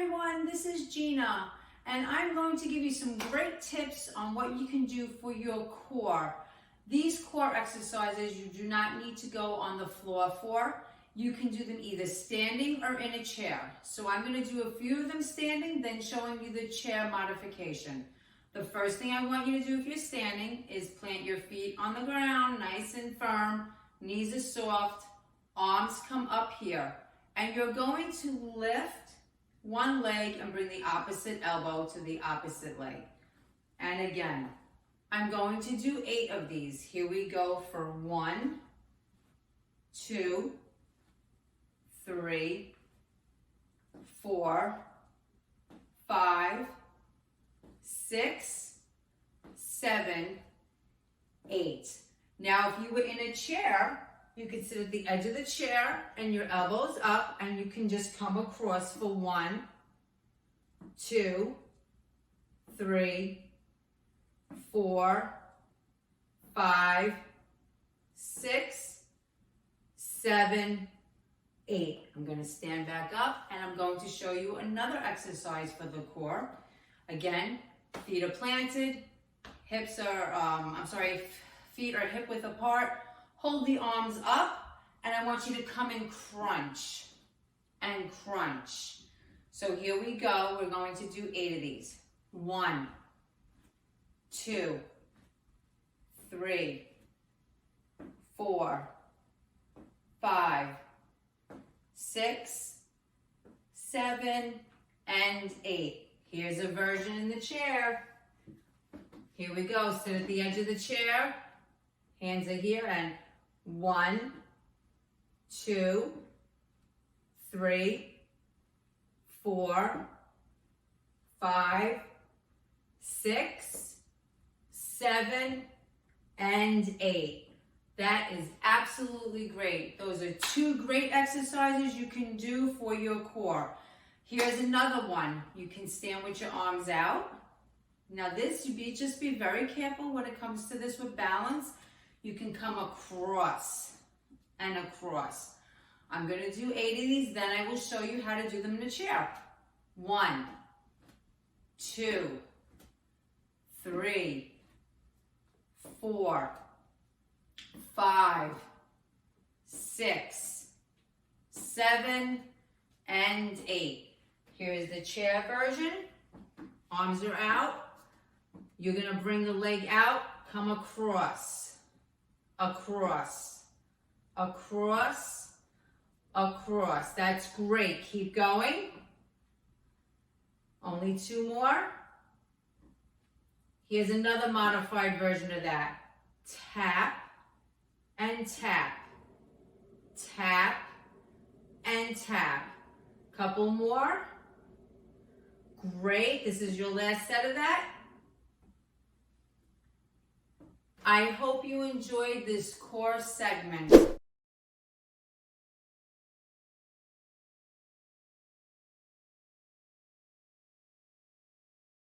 everyone, this is Gina, and I'm going to give you some great tips on what you can do for your core. These core exercises you do not need to go on the floor for. You can do them either standing or in a chair. So I'm going to do a few of them standing, then showing you the chair modification. The first thing I want you to do if you're standing is plant your feet on the ground, nice and firm, knees are soft, arms come up here. And you're going to lift one leg and bring the opposite elbow to the opposite leg. And again, I'm going to do 8 of these. Here we go for 1, 2, 3, 4, 5, 6, 7, 8. Now, if you were in a chair, you could sit at the edge of the chair and your elbows up, and you can just come across for 1, 2, 3, 4, 5, 6, 7, 8. I'm going to stand back up and I'm going to show you another exercise for the core. Again, feet are planted, hips are, feet are hip width apart. Hold the arms up, and I want you to come and crunch, and crunch. So here we go. We're going to do 8 of these. 1, 2, 3, 4, 5, 6, 7, and 8. Here's a version in the chair. Here we go. Sit at the edge of the chair. Hands are here, and 1, 2, 3, 4, 5, 6, 7, and 8. That is absolutely great. Those are 2 great exercises you can do for your core. Here's another one. You can stand with your arms out. Now this, just be very careful when it comes to this with balance. You can come across and across. I'm going to do 8 of these, then I will show you how to do them in a chair. 1, 2, 3, 4, 5, 6, 7, and 8. Here's the chair version. Arms are out. You're going to bring the leg out, come across, across, across, across. That's great. Keep going. Only 2 more. Here's another modified version of that. Tap and tap. Tap and tap. Couple more. Great. This is your last set of that. I hope you enjoyed this core segment.